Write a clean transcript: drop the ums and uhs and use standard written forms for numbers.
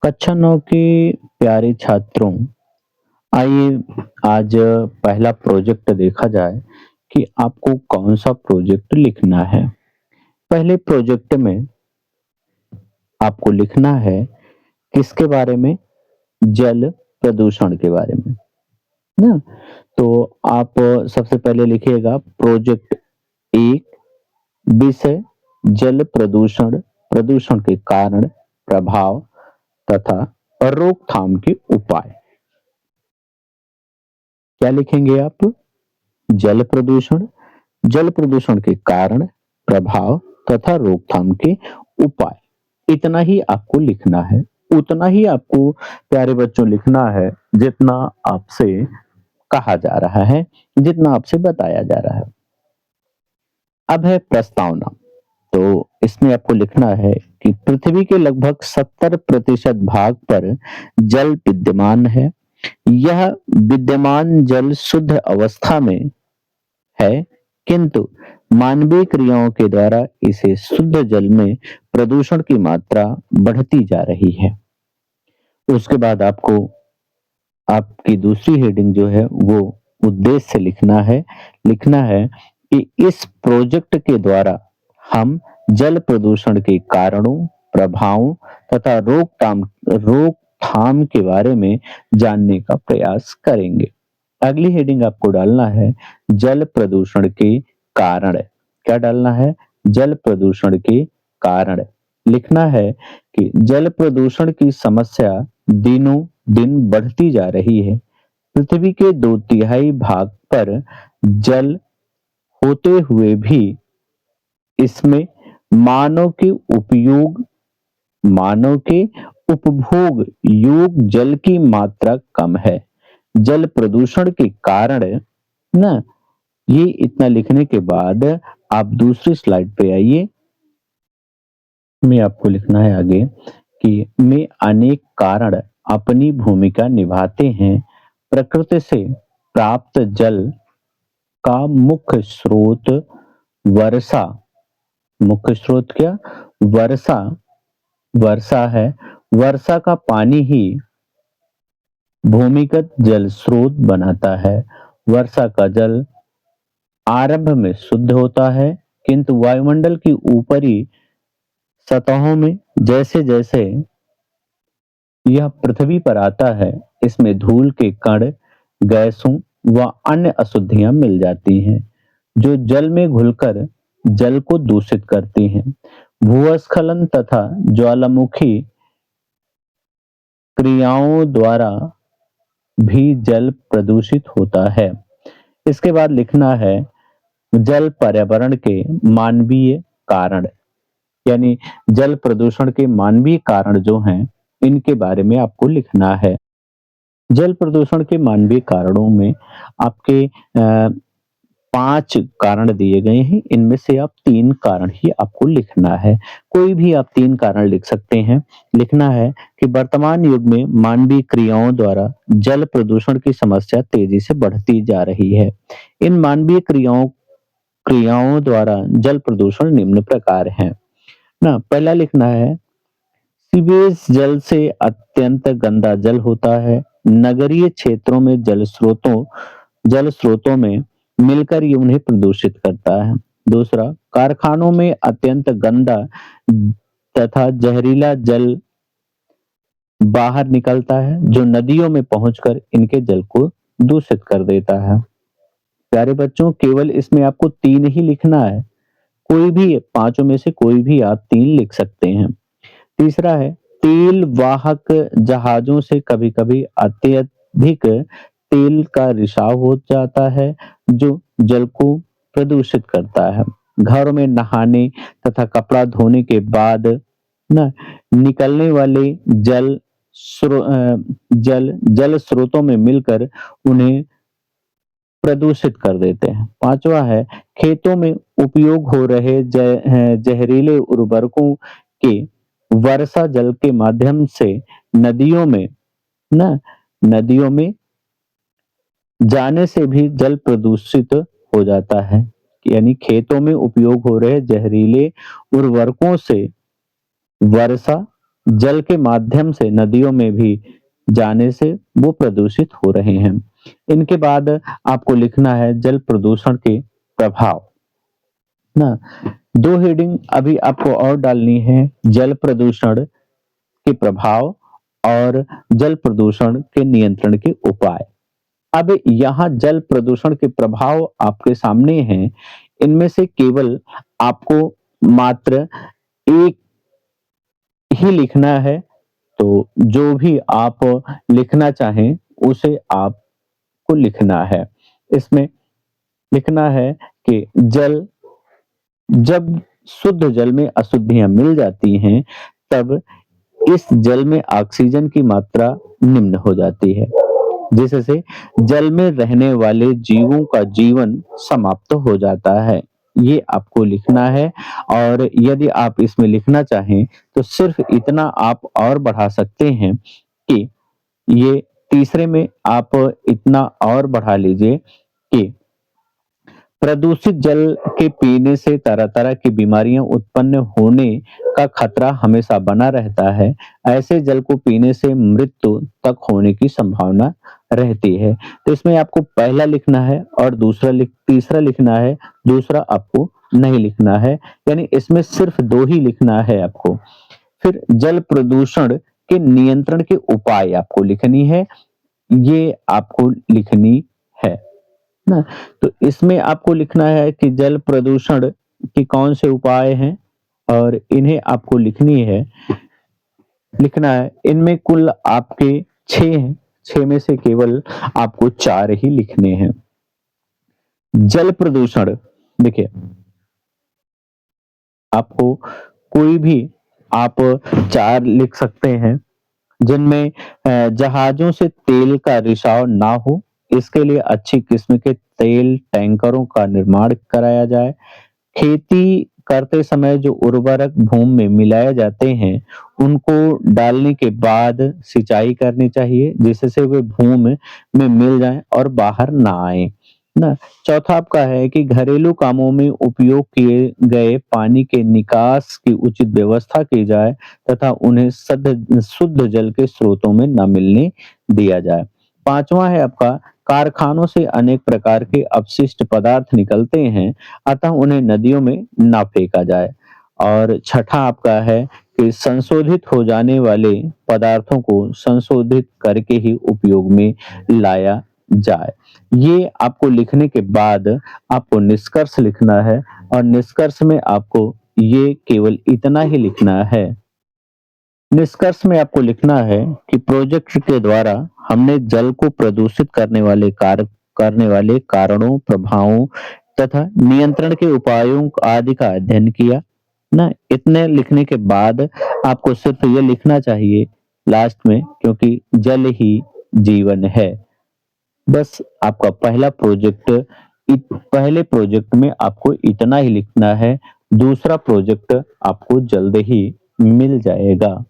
कक्षा 9 के प्यारे छात्रों, आइए आज पहला प्रोजेक्ट देखा जाए कि आपको कौन-सा प्रोजेक्ट लिखना है। पहले प्रोजेक्ट में आपको लिखना है किसके बारे में? जल प्रदूषण के बारे में, ना? तो आप सबसे पहले लिखिएगा प्रोजेक्ट 1 विषय जल प्रदूषण, प्रदूषण के कारण, प्रभाव तथा रोकथाम के उपाय। क्या लिखेंगे आप? जल प्रदूषण, जल प्रदूषण के कारण, प्रभाव तथा रोकथाम के उपाय। इतना ही आपको लिखना है। उतना ही आपको प्यारे बच्चों लिखना है जितना आपसे कहा जा रहा है, जितना आपसे बताया जा रहा है। अब है प्रस्तावना। तो इसमें आपको लिखना है कि पृथ्वी के लगभग 70% भाग पर जल विद्यमान है। यह विद्यमान जल शुद्ध अवस्था में है, किंतु मानवीय क्रियाओं के द्वारा इसे शुद्ध जल में प्रदूषण की मात्रा बढ़ती जा रही है। उसके बाद आपको आपकी दूसरी हेडिंग जो है वो उद्देश्य लिखना है। लिखना है कि इस प्रोजेक्ट के द्वारा हम जल प्रदूषण के कारणों, प्रभावों तथा रोकथाम के बारे में जानने का प्रयास करेंगे। अगली हेडिंग आपको डालना है जल प्रदूषण के कारण। क्या डालना है? जल प्रदूषण के कारण। लिखना है कि जल प्रदूषण की समस्या दिनों दिन बढ़ती जा रही है। पृथ्वी के 2/3 भाग पर जल होते हुए भी इसमें मानव के उपयोग, मानव के उपभोग योग जल की मात्रा कम है। जल प्रदूषण के कारण, ना, ये इतना लिखने के बाद आप दूसरी स्लाइड पे आइए। में आपको लिखना है आगे कि में अनेक कारण अपनी भूमिका निभाते हैं। प्रकृति से प्राप्त जल का मुख्य स्रोत वर्षा, मुख्य स्रोत क्या? वर्षा, वर्षा है। वर्षा का पानी ही भूमिगत जल स्रोत बनाता है। वर्षा का जल आरंभ में शुद्ध होता है, किंतु वायुमंडल की ऊपरी सतहों में जैसे जैसे यह पृथ्वी पर आता है, इसमें धूल के कण, गैसों व अन्य अशुद्धियां मिल जाती हैं, जो जल में घुलकर जल को दूषित करती हैं। भूस्खलन तथा ज्वालामुखी क्रियाओं द्वारा भी जल प्रदूषित होता है। इसके बाद लिखना है जल पर्यावरण के मानवीय कारण, यानी जल प्रदूषण के मानवीय कारण जो हैं, इनके बारे में आपको लिखना है। जल प्रदूषण के मानवीय कारणों में आपके 5 कारण दिए गए हैं। इनमें से आप 3 कारण ही आपको लिखना है। कोई भी आप 3 कारण लिख सकते हैं। लिखना है कि वर्तमान युग में मानवीय क्रियाओं द्वारा जल प्रदूषण की समस्या तेजी से बढ़ती जा रही है। इन मानवीय क्रियाओं क्रियाओं द्वारा जल प्रदूषण निम्न प्रकार हैं, ना? पहला लिखना है सीवेज जल से अत्यंत गंदा जल होता है। नगरीय क्षेत्रों में जल स्रोतों में मिलकर ये उन्हें प्रदूषित करता है। दूसरा, कारखानों में अत्यंत गंदा तथा जहरीला जल बाहर निकलता है, जो नदियों में पहुंचकर इनके जल को दूषित कर देता है। प्यारे बच्चों, केवल इसमें आपको 3 ही लिखना है। कोई भी पांचों में से कोई भी आप 3 लिख सकते हैं। तीसरा है तेल वाहक जहाजों से कभी-कभी अत्यधिक तेल का रिसाव हो जाता है, जो जल को प्रदूषित करता है। घरों में नहाने तथा कपड़ा धोने के बाद ना निकलने वाले जल स्रोतों में मिलकर उन्हें प्रदूषित कर देते हैं। पांचवा है खेतों में उपयोग हो रहे जहरीले उर्वरकों के वर्षा जल के माध्यम से नदियों में, ना, नदियों में जाने से भी जल प्रदूषित हो जाता है। यानी खेतों में उपयोग हो रहे जहरीले उर्वरकों से वर्षा जल के माध्यम से नदियों में भी जाने से वो प्रदूषित हो रहे हैं। इनके बाद आपको लिखना है जल प्रदूषण के प्रभाव ना। दो हेडिंग अभी आपको और डालनी है, जल प्रदूषण के प्रभाव और जल प्रदूषण के नियंत्रण के उपाय। अब यहाँ जल प्रदूषण के प्रभाव आपके सामने हैं, इनमें से केवल आपको मात्र एक ही लिखना है। तो जो भी आप लिखना चाहें उसे आपको लिखना है। इसमें लिखना है कि जल जब शुद्ध जल में अशुद्धियां मिल जाती हैं, तब इस जल में ऑक्सीजन की मात्रा निम्न हो जाती है, जिससे जल में रहने वाले जीवों का जीवन समाप्त हो जाता है। ये आपको लिखना है। और यदि आप इसमें लिखना चाहें तो सिर्फ इतना आप और बढ़ा सकते हैं कि ये तीसरे में आप इतना और बढ़ा लीजिए कि प्रदूषित जल के पीने से तरह-तरह की बीमारियां उत्पन्न होने का खतरा हमेशा बना रहता है। ऐसे जल को पीने से मृत्यु तक होने की संभावना रहती है। तो इसमें आपको पहला लिखना है और तीसरा लिखना है, दूसरा आपको नहीं लिखना है। यानी इसमें सिर्फ 2 ही लिखना है आपको। फिर जल प्रदूषण के नियंत्रण के उपाय आपको लिखनी है, ये आपको लिखनी है। ना? तो इसमें आपको लिखना है कि जल प्रदूषण के कौन से उपाय हैं और इन्हें आपको लिखना है। इनमें कुल आपके 6 हैं, 6 में से केवल आपको 4 ही लिखने हैं। जल प्रदूषण देखिए, आपको कोई भी आप 4 लिख सकते हैं, जिनमें जहाज़ों से तेल का रिसाव ना हो, इसके लिए अच्छी किस्म के तेल टैंकरों का निर्माण कराया जाए। खेती करते समय जो उर्वरक भूमि में मिलाए जाते हैं, उनको डालने के बाद सिंचाई करनी चाहिए, जिससे वे भूमि में मिल जाएँ और बाहर ना आएँ, ना? चौथा आपका है कि घरेलू कामों में उपयोग किए गए पानी के निकास की उचित व्यवस्था की जाए तथा उन्हें शुद्ध जल के स्रोतों में ना मिलने दिया जाए। 5वां है आपका, कारखानों से अनेक प्रकार के अपशिष्ट पदार्थ निकलते हैं, अतः उन्हें नदियों में ना फेंका जाए। और छठा आपका है कि संशोधित हो जाने वाले पदार्थों को संशोधित करके ही उपयोग में लाया जाए। ये आपको लिखने के बाद आपको निष्कर्ष लिखना है और निष्कर्ष में आपको ये केवल इतना ही लिखना है। निष्कर्ष में आपको लिखना है कि प्रोजेक्ट के द्वारा हमने जल को प्रदूषित करने वाले कारणों, प्रभावों तथा नियंत्रण के उपायों आदि का अध्ययन किया। ना इतने लिखने के बाद आपको सिर्फ ये लिखना चाहिए लास्ट में, क्योंकि जल ही जीवन है। बस आपका पहले प्रोजेक्ट में आपको इतना ही लिखना है। दूसरा प्रोजेक्ट आपको जल्द ही मिल जाएगा।